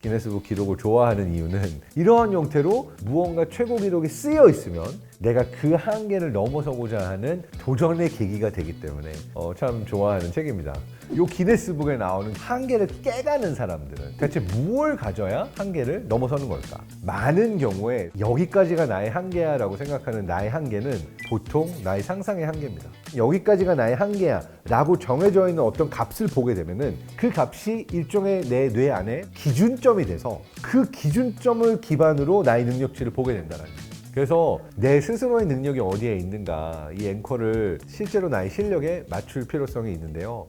기네스북 기록을 좋아하는 이유는 이러한 형태로 무언가 최고 기록이 쓰여 있으면 내가 그 한계를 넘어서고자 하는 도전의 계기가 되기 때문에 참 좋아하는 책입니다. 이 기네스북에 나오는 한계를 깨가는 사람들은 대체 무엇을 가져야 한계를 넘어서는 걸까? 많은 경우에 여기까지가 나의 한계야 라고 생각하는 나의 한계는 보통 나의 상상의 한계입니다. 여기까지가 나의 한계야 라고 정해져 있는 어떤 값을 보게 되면은 그 값이 일종의 내 뇌 안에 기준점이 돼서 그 기준점을 기반으로 나의 능력치를 보게 된다는 거예요. 그래서 내 스스로의 능력이 어디에 있는가, 이 앵커를 실제로 나의 실력에 맞출 필요성이 있는데요.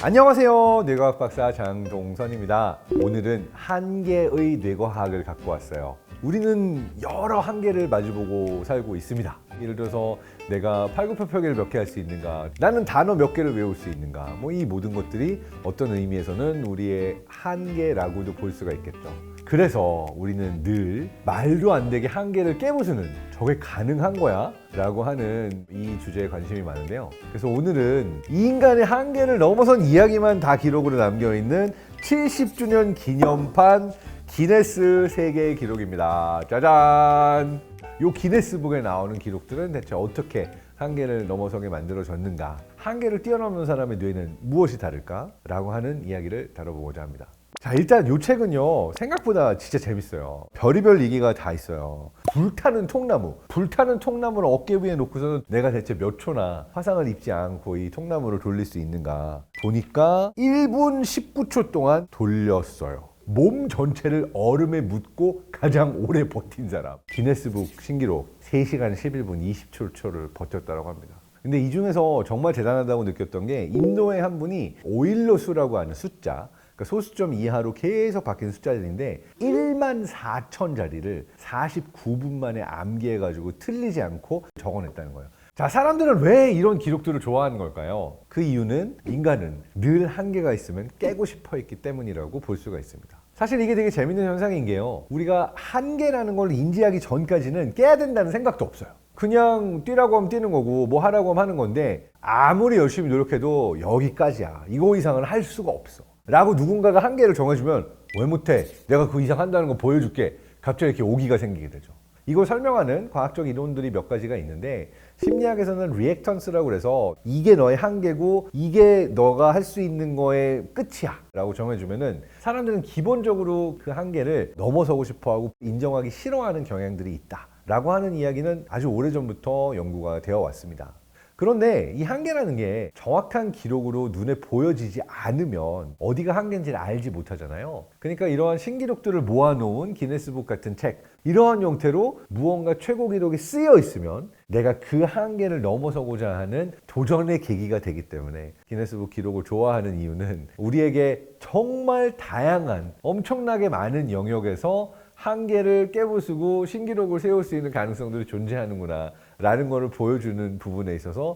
안녕하세요. 뇌과학 박사 장동선입니다. 오늘은 한계의 뇌과학을 갖고 왔어요. 우리는 여러 한계를 마주보고 살고 있습니다. 예를 들어서 내가 팔굽혀펴기를 몇 개 할 수 있는가, 나는 단어 몇 개를 외울 수 있는가, 이 모든 것들이 어떤 의미에서는 우리의 한계라고도 볼 수가 있겠죠. 그래서 우리는 늘 말도 안 되게 한계를 깨부수는, 저게 가능한 거야? 라고 하는 이 주제에 관심이 많은데요. 그래서 오늘은 이 인간의 한계를 넘어선 이야기만 다 기록으로 남겨있는 70주년 기념판 기네스 세계 기록입니다. 짜잔! 이 기네스북에 나오는 기록들은 대체 어떻게 한계를 넘어서게 만들어졌는가? 한계를 뛰어넘는 사람의 뇌는 무엇이 다를까? 라고 하는 이야기를 다뤄보고자 합니다. 자, 일단 이 책은요, 생각보다 진짜 재밌어요. 별의별 얘기가 다 있어요. 불타는 통나무. 불타는 통나무를 어깨 위에 놓고서는 내가 대체 몇 초나 화상을 입지 않고 이 통나무를 돌릴 수 있는가? 보니까 1분 19초 동안 돌렸어요. 몸 전체를 얼음에 묻고 가장 오래 버틴 사람. 기네스북 신기록 3시간 11분 27초를 버텼다고 합니다. 근데 이 중에서 정말 대단하다고 느꼈던 게 인도의 한 분이 오일로수라고 하는 숫자, 그러니까 소수점 이하로 계속 바뀌는 숫자들인데 14,000자리를 49분 만에 암기해가지고 틀리지 않고 적어냈다는 거예요. 자, 사람들은 왜 이런 기록들을 좋아하는 걸까요? 그 이유는 인간은 늘 한계가 있으면 깨고 싶어 했기 때문이라고 볼 수가 있습니다. 사실 이게 되게 재밌는 현상인 게요, 우리가 한계라는 걸 인지하기 전까지는 깨야 된다는 생각도 없어요. 그냥 뛰라고 하면 뛰는 거고 뭐 하라고 하면 하는 건데 아무리 열심히 노력해도 여기까지야, 이거 이상은 할 수가 없어 라고 누군가가 한계를 정해주면 왜 못해? 내가 그 이상 한다는 거 보여줄게. 갑자기 이렇게 오기가 생기게 되죠. 이걸 설명하는 과학적 이론들이 몇 가지가 있는데 심리학에서는 리액턴스라고 그래서 이게 너의 한계고 이게 너가 할 수 있는 거의 끝이야 라고 정해주면은 사람들은 기본적으로 그 한계를 넘어서고 싶어하고 인정하기 싫어하는 경향들이 있다 라고 하는 이야기는 아주 오래전부터 연구가 되어 왔습니다. 그런데 이 한계라는 게 정확한 기록으로 눈에 보여지지 않으면 어디가 한계인지를 알지 못하잖아요. 그러니까 이러한 신기록들을 모아놓은 기네스북 같은 책, 이러한 형태로 무언가 최고 기록이 쓰여 있으면 내가 그 한계를 넘어서고자 하는 도전의 계기가 되기 때문에 기네스북 기록을 좋아하는 이유는 우리에게 정말 다양한, 엄청나게 많은 영역에서 한계를 깨부수고 신기록을 세울 수 있는 가능성들이 존재하는구나 라는 것을 보여주는 부분에 있어서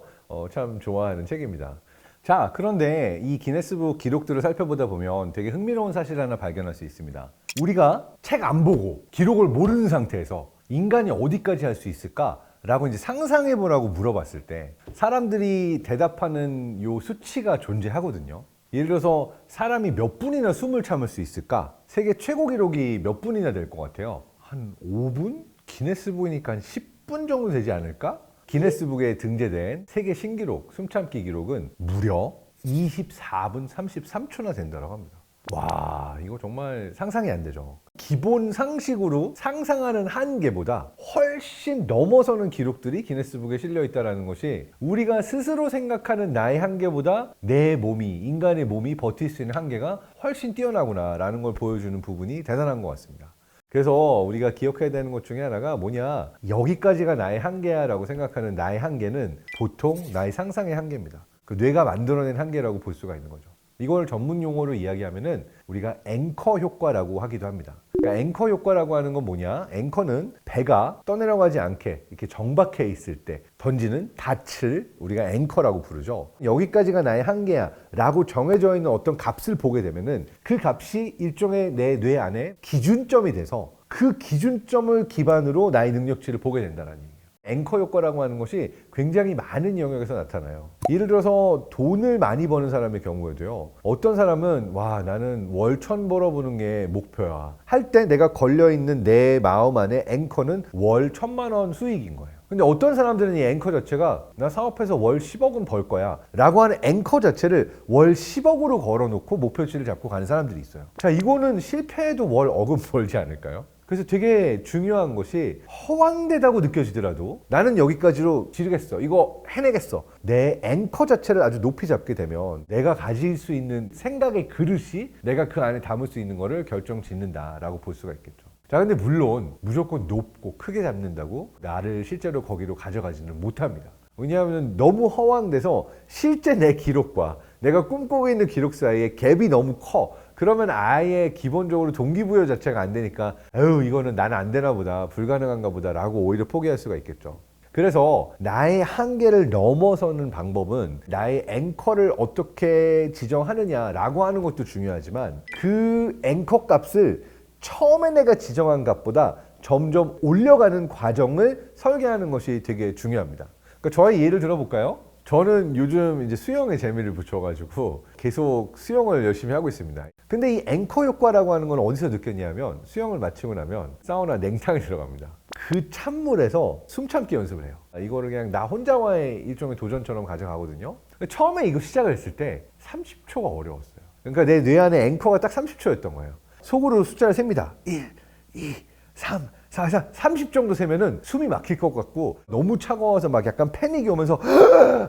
참 좋아하는 책입니다. 자, 그런데 이 기네스북 기록들을 살펴보다 보면 되게 흥미로운 사실 하나 발견할 수 있습니다. 우리가 책 안 보고 기록을 모르는 상태에서 인간이 어디까지 할 수 있을까? 라고 이제 상상해 보라고 물어봤을 때 사람들이 대답하는 요 수치가 존재하거든요. 예를 들어서 사람이 몇 분이나 숨을 참을 수 있을까? 세계 최고 기록이 몇 분이나 될 것 같아요? 한 5분? 기네스북이니까 한 10분 정도 되지 않을까? 기네스북에 등재된 세계 신기록, 숨참기 기록은 무려 24분 33초나 된다고 합니다. 와, 이거 정말 상상이 안 되죠. 기본 상식으로 상상하는 한계보다 훨씬 넘어서는 기록들이 기네스북에 실려 있다는 것이 우리가 스스로 생각하는 나의 한계보다 내 몸이, 인간의 몸이 버틸 수 있는 한계가 훨씬 뛰어나구나 라는 걸 보여주는 부분이 대단한 것 같습니다. 그래서 우리가 기억해야 되는 것 중에 하나가 뭐냐, 여기까지가 나의 한계야 라고 생각하는 나의 한계는 보통 나의 상상의 한계입니다. 그 뇌가 만들어낸 한계라고 볼 수가 있는 거죠. 이걸 전문 용어로 이야기하면은 우리가 앵커 효과라고 하기도 합니다. 그러니까 앵커 효과라고 하는 건 뭐냐? 앵커는 배가 떠내려가지 않게 이렇게 정박해 있을 때 던지는 닻을 우리가 앵커라고 부르죠. 여기까지가 나의 한계야 라고 정해져 있는 어떤 값을 보게 되면은 그 값이 일종의 내 뇌 안에 기준점이 돼서 그 기준점을 기반으로 나의 능력치를 보게 된다는 얘기예요. 앵커 효과라고 하는 것이 굉장히 많은 영역에서 나타나요. 예를 들어서 돈을 많이 버는 사람의 경우에도요. 어떤 사람은 와 나는 월 1,000 벌어보는 게 목표야 할 때 내가 걸려있는 내 마음 안에 앵커는 월 1,000만 원 수익인 거예요. 근데 어떤 사람들은 이 앵커 자체가 나 사업해서 월 10억은 벌 거야 라고 하는 앵커 자체를 월 10억으로 걸어놓고 목표치를 잡고 가는 사람들이 있어요. 자, 이거는 실패해도 월 억은 벌지 않을까요? 그래서 되게 중요한 것이 허황되다고 느껴지더라도 나는 여기까지로 지르겠어. 이거 해내겠어. 내 앵커 자체를 아주 높이 잡게 되면 내가 가질 수 있는 생각의 그릇이 내가 그 안에 담을 수 있는 거를 결정 짓는다라고 볼 수가 있겠죠. 자, 근데 물론 무조건 높고 크게 잡는다고 나를 실제로 거기로 가져가지는 못합니다. 왜냐하면 너무 허황돼서 실제 내 기록과 내가 꿈꾸고 있는 기록 사이에 갭이 너무 커. 그러면 아예 기본적으로 동기부여 자체가 안 되니까 에휴 이거는 나는 안 되나 보다 불가능한가 보다 라고 오히려 포기할 수가 있겠죠. 그래서 나의 한계를 넘어서는 방법은 나의 앵커를 어떻게 지정하느냐라고 하는 것도 중요하지만 그 앵커 값을 처음에 내가 지정한 값보다 점점 올려가는 과정을 설계하는 것이 되게 중요합니다. 그러니까 저의 예를 들어볼까요? 저는 요즘 이제 수영에 재미를 붙여가지고 계속 수영을 열심히 하고 있습니다. 근데 이 앵커 효과라고 하는 건 어디서 느꼈냐면 수영을 마치고 나면 사우나 냉탕에 들어갑니다. 그 찬물에서 숨참기 연습을 해요. 이거를 그냥 나 혼자와의 일종의 도전처럼 가져가거든요. 처음에 이거 시작을 했을 때 30초가 어려웠어요. 그러니까 내 뇌 안에 앵커가 딱 30초였던 거예요. 속으로 숫자를 셉니다. 1, 2, 3, 4, 4, 30 정도 세면은 숨이 막힐 것 같고 너무 차가워서 막 약간 패닉이 오면서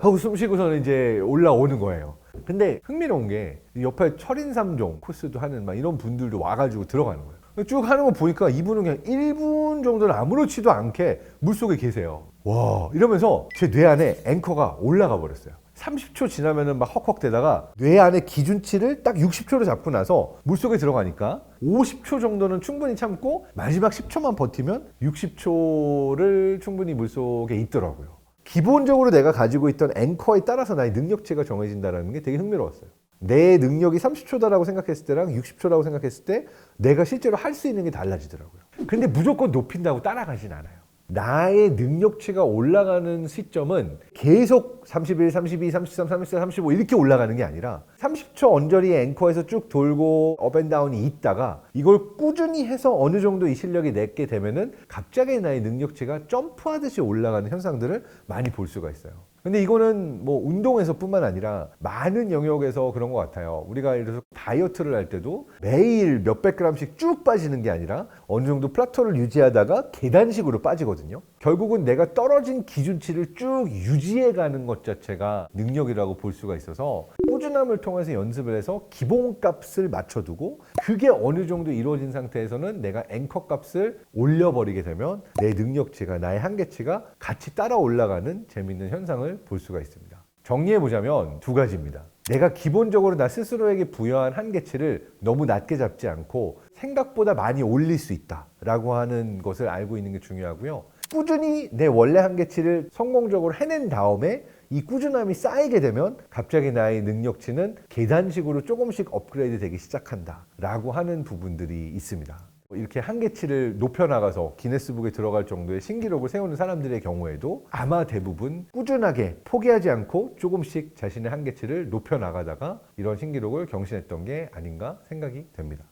하고 숨 쉬고서는 이제 올라오는 거예요. 근데 흥미로운 게 옆에 철인삼종 코스도 하는 막 이런 분들도 와가지고 들어가는 거예요. 쭉 하는 거 보니까 이분은 그냥 1분 정도는 아무렇지도 않게 물속에 계세요. 와 이러면서 제 뇌 안에 앵커가 올라가 버렸어요. 30초 지나면은 막 헉헉대다가 뇌 안에 기준치를 딱 60초로 잡고 나서 물속에 들어가니까 50초 정도는 충분히 참고 마지막 10초만 버티면 60초를 충분히 물속에 있더라고요. 기본적으로 내가 가지고 있던 앵커에 따라서 나의 능력치가 정해진다는 게 되게 흥미로웠어요. 내 능력이 30초다라고 생각했을 때랑 60초라고 생각했을 때 내가 실제로 할 수 있는 게 달라지더라고요. 근데 무조건 높인다고 따라가진 않아요. 나의 능력치가 올라가는 시점은 계속 31, 32, 33, 34, 35 이렇게 올라가는 게 아니라 30초 언저리 앵커에서 쭉 돌고 업앤다운이 있다가 이걸 꾸준히 해서 어느 정도 이 실력이 내게 되면은 갑자기 나의 능력치가 점프하듯이 올라가는 현상들을 많이 볼 수가 있어요. 근데 이거는 뭐 운동에서뿐만 아니라 많은 영역에서 그런 것 같아요. 우리가 예를 들어서 다이어트를 할 때도 매일 몇백 그램씩 쭉 빠지는 게 아니라 어느 정도 플라토를 유지하다가 계단식으로 빠지거든요. 결국은 내가 떨어진 기준치를 쭉 유지해가는 것 자체가 능력이라고 볼 수가 있어서 꾸준함을 통해서 연습을 해서 기본값을 맞춰두고 그게 어느 정도 이루어진 상태에서는 내가 앵커 값을 올려버리게 되면 내 능력치가 나의 한계치가 같이 따라 올라가는 재밌는 현상을 볼 수가 있습니다. 정리해보자면 두 가지입니다. 내가 기본적으로 나 스스로에게 부여한 한계치를 너무 낮게 잡지 않고 생각보다 많이 올릴 수 있다라고 하는 것을 알고 있는 게 중요하고요. 꾸준히 내 원래 한계치를 성공적으로 해낸 다음에 이 꾸준함이 쌓이게 되면 갑자기 나의 능력치는 계단식으로 조금씩 업그레이드 되기 시작한다 라고 하는 부분들이 있습니다. 이렇게 한계치를 높여나가서 기네스북에 들어갈 정도의 신기록을 세우는 사람들의 경우에도 아마 대부분 꾸준하게 포기하지 않고 조금씩 자신의 한계치를 높여나가다가 이런 신기록을 경신했던 게 아닌가 생각이 됩니다.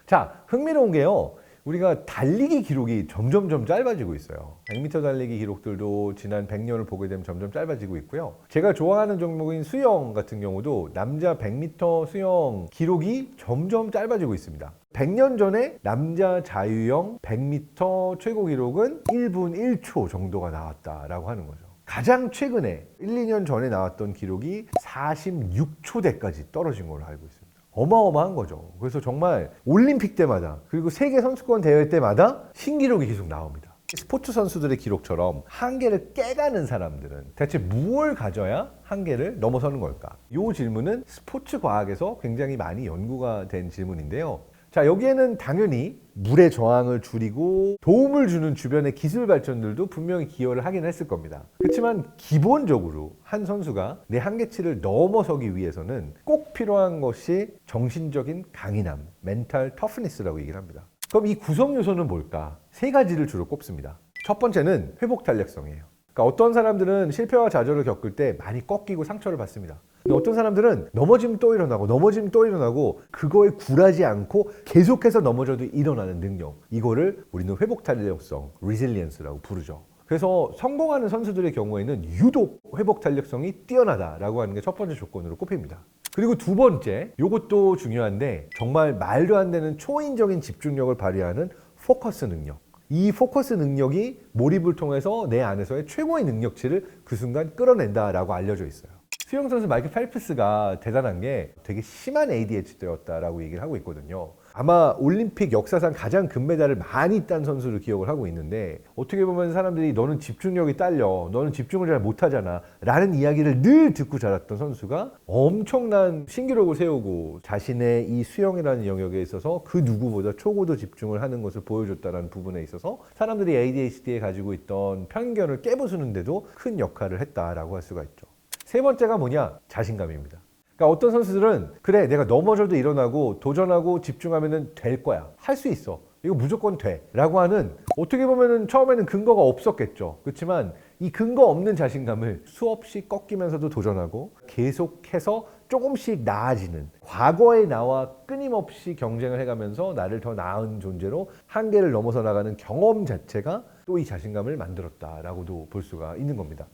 자, 흥미로운 게요. 우리가 달리기 기록이 점점 짧아지고 있어요. 100m 달리기 기록들도 지난 100년을 보게 되면 점점 짧아지고 있고요. 제가 좋아하는 종목인 수영 같은 경우도 남자 100m 수영 기록이 점점 짧아지고 있습니다. 100년 전에 남자 자유형 100m 최고 기록은 1분 1초 정도가 나왔다라고 하는 거죠. 가장 최근에 1, 2년 전에 나왔던 기록이 46초대까지 떨어진 걸로 알고 있습니다. 어마어마한 거죠. 그래서 정말 올림픽 때마다 그리고 세계 선수권 대회 때마다 신기록이 계속 나옵니다. 스포츠 선수들의 기록처럼 한계를 깨가는 사람들은 대체 무엇을 가져야 한계를 넘어서는 걸까? 이 질문은 스포츠 과학에서 굉장히 많이 연구가 된 질문인데요. 자, 여기에는 당연히 물의 저항을 줄이고 도움을 주는 주변의 기술 발전들도 분명히 기여를 하긴 했을 겁니다. 그렇지만 기본적으로 한 선수가 내 한계치를 넘어서기 위해서는 꼭 필요한 것이 정신적인 강인함, 멘탈 터프니스라고 얘기를 합니다. 그럼 이 구성 요소는 뭘까? 세 가지를 주로 꼽습니다. 첫 번째는 회복 탄력성이에요. 그러니까 어떤 사람들은 실패와 좌절을 겪을 때 많이 꺾이고 상처를 받습니다. 근데 어떤 사람들은 넘어지면 또 일어나고 넘어지면 또 일어나고 그거에 굴하지 않고 계속해서 넘어져도 일어나는 능력, 이거를 우리는 회복 탄력성, resilience라고 부르죠. 그래서 성공하는 선수들의 경우에는 유독 회복 탄력성이 뛰어나다라고 하는 게 첫 번째 조건으로 꼽힙니다. 그리고 두 번째, 이것도 중요한데 정말 말도 안 되는 초인적인 집중력을 발휘하는 포커스 능력. 이 포커스 능력이 몰입을 통해서 내 안에서의 최고의 능력치를 그 순간 끌어낸다라고 알려져 있어요. 수영 선수 마이클 펠프스가 대단한 게 되게 심한 ADHD였다라고 얘기를 하고 있거든요. 아마 올림픽 역사상 가장 금메달을 많이 딴 선수를 기억을 하고 있는데, 어떻게 보면 사람들이 너는 집중력이 딸려, 너는 집중을 잘 못하잖아 라는 이야기를 늘 듣고 자랐던 선수가 엄청난 신기록을 세우고 자신의 이 수영이라는 영역에 있어서 그 누구보다 초고도 집중을 하는 것을 보여줬다는 부분에 있어서 사람들이 ADHD에 가지고 있던 편견을 깨부수는데도 큰 역할을 했다라고 할 수가 있죠. 세 번째가 뭐냐? 자신감입니다. 그러니까 어떤 선수들은 그래, 내가 넘어져도 일어나고 도전하고 집중하면 될 거야, 할 수 있어, 이거 무조건 돼 라고 하는, 어떻게 보면 처음에는 근거가 없었겠죠. 그렇지만 이 근거 없는 자신감을 수없이 꺾이면서도 도전하고 계속해서 조금씩 나아지는, 과거의 나와 끊임없이 경쟁을 해가면서 나를 더 나은 존재로 한계를 넘어서 나가는 경험 자체가 또 이 자신감을 만들었다라고도 볼 수가 있는 겁니다.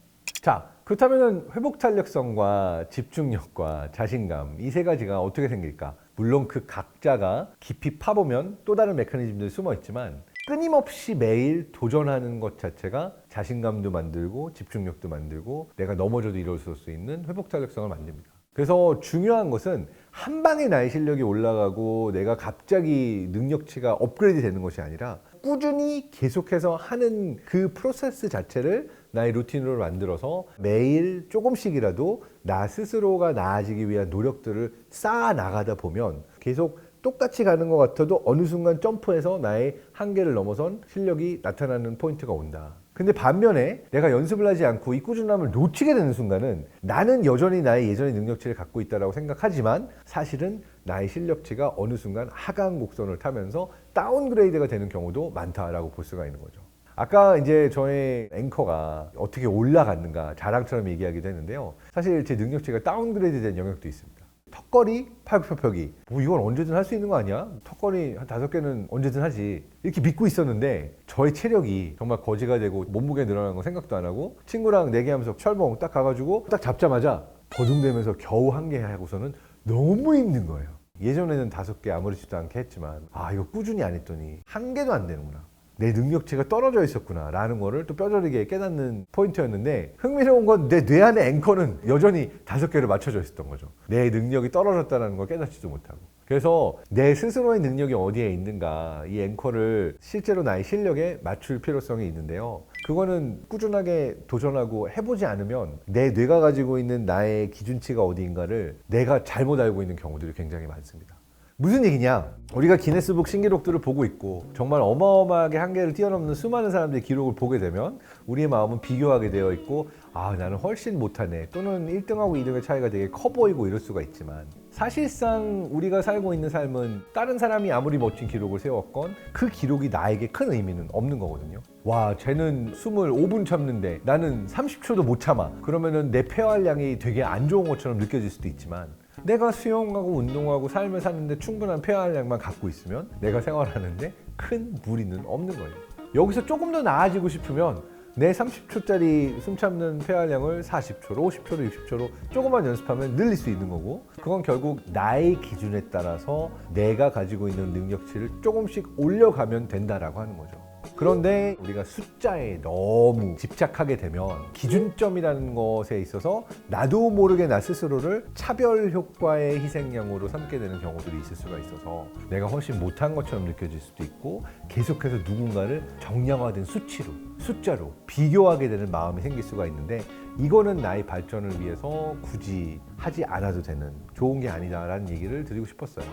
자, 그렇다면 회복 탄력성과 집중력과 자신감, 이 세 가지가 어떻게 생길까? 물론 그 각자가 깊이 파보면 또 다른 메커니즘들이 숨어 있지만 끊임없이 매일 도전하는 것 자체가 자신감도 만들고 집중력도 만들고 내가 넘어져도 일어설 수 있는 회복 탄력성을 만듭니다. 그래서 중요한 것은 한 방에 나의 실력이 올라가고 내가 갑자기 능력치가 업그레이드 되는 것이 아니라 꾸준히 계속해서 하는 그 프로세스 자체를 나의 루틴으로 만들어서 매일 조금씩이라도 나 스스로가 나아지기 위한 노력들을 쌓아 나가다 보면 계속 똑같이 가는 것 같아도 어느 순간 점프해서 나의 한계를 넘어선 실력이 나타나는 포인트가 온다. 근데 반면에 내가 연습을 하지 않고 이 꾸준함을 놓치게 되는 순간은 나는 여전히 나의 예전의 능력치를 갖고 있다고 생각하지만 사실은 나의 실력치가 어느 순간 하강 곡선을 타면서 다운그레이드가 되는 경우도 많다라고 볼 수가 있는 거죠. 아까 이제 저의 앵커가 어떻게 올라갔는가 자랑처럼 얘기하기도 했는데요. 사실 제 능력치가 다운그레이드 된 영역도 있습니다. 턱걸이, 팔굽혀펴기, 뭐 이건 언제든 할 수 있는 거 아니야? 턱걸이 한 5개는 언제든 하지, 이렇게 믿고 있었는데 저의 체력이 정말 거지가 되고 몸무게 늘어나는 거 생각도 안 하고 친구랑 내기하면서 철봉 딱 가가지고 딱 잡자마자 버둥대면서 겨우 한 개 하고서는 너무 힘든 거예요. 예전에는 5개 아무렇지도 않게 했지만 이거 꾸준히 안 했더니 한 개도 안 되는구나, 내 능력치가 떨어져 있었구나 라는 거를 또 뼈저리게 깨닫는 포인트였는데, 흥미로운 건 내 뇌 안의 앵커는 여전히 5개로 맞춰져 있었던 거죠. 내 능력이 떨어졌다는 걸 깨닫지도 못하고. 그래서 내 스스로의 능력이 어디에 있는가, 이 앵커를 실제로 나의 실력에 맞출 필요성이 있는데요. 그거는 꾸준하게 도전하고 해보지 않으면 내 뇌가 가지고 있는 나의 기준치가 어디인가를 내가 잘못 알고 있는 경우들이 굉장히 많습니다. 무슨 얘기냐? 우리가 기네스북 신기록들을 보고 있고 정말 어마어마하게 한계를 뛰어넘는 수많은 사람들의 기록을 보게 되면 우리의 마음은 비교하게 되어 있고 나는 훨씬 못하네, 또는 1등하고 2등의 차이가 되게 커 보이고 이럴 수가 있지만, 사실상 우리가 살고 있는 삶은 다른 사람이 아무리 멋진 기록을 세웠건 그 기록이 나에게 큰 의미는 없는 거거든요. 와, 쟤는 숨을 5분 참는데 나는 30초도 못 참아. 그러면은 내 폐활량이 되게 안 좋은 것처럼 느껴질 수도 있지만, 내가 수영하고 운동하고 삶을 사는데 충분한 폐활량만 갖고 있으면 내가 생활하는데 큰 무리는 없는 거예요. 여기서 조금 더 나아지고 싶으면 내 30초짜리 숨 참는 폐활량을 40초로, 50초로, 60초로 조금만 연습하면 늘릴 수 있는 거고, 그건 결국 나의 기준에 따라서 내가 가지고 있는 능력치를 조금씩 올려가면 된다라고 하는 거죠. 그런데 우리가 숫자에 너무 집착하게 되면 기준점이라는 것에 있어서 나도 모르게 나 스스로를 차별 효과의 희생양으로 삼게 되는 경우들이 있을 수가 있어서 내가 훨씬 못한 것처럼 느껴질 수도 있고, 계속해서 누군가를 정량화된 수치로, 숫자로 비교하게 되는 마음이 생길 수가 있는데, 이거는 나의 발전을 위해서 굳이 하지 않아도 되는 좋은 게 아니다라는 얘기를 드리고 싶었어요.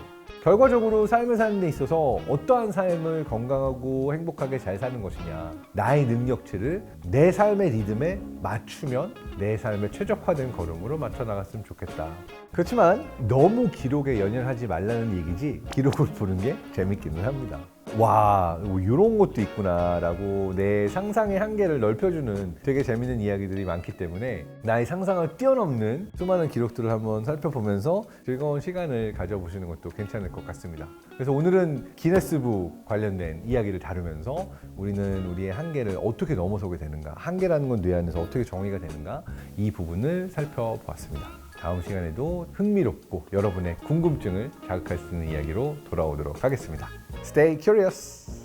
결과적으로 삶을 사는 데 있어서 어떠한 삶을 건강하고 행복하게 잘 사는 것이냐, 나의 능력치를 내 삶의 리듬에 맞추면 내 삶의 최적화된 걸음으로 맞춰 나갔으면 좋겠다. 그렇지만 너무 기록에 연연하지 말라는 얘기지, 기록을 보는 게 재밌기는 합니다. 와, 뭐 이런 것도 있구나라고 내 상상의 한계를 넓혀주는 되게 재밌는 이야기들이 많기 때문에 나의 상상을 뛰어넘는 수많은 기록들을 한번 살펴보면서 즐거운 시간을 가져보시는 것도 괜찮을 것 같습니다. 그래서 오늘은 기네스북 관련된 이야기를 다루면서 우리는 우리의 한계를 어떻게 넘어서게 되는가, 한계라는 건 뇌 안에서 어떻게 정의가 되는가, 이 부분을 살펴보았습니다. 다음 시간에도 흥미롭고 여러분의 궁금증을 자극할 수 있는 이야기로 돌아오도록 하겠습니다. Stay curious!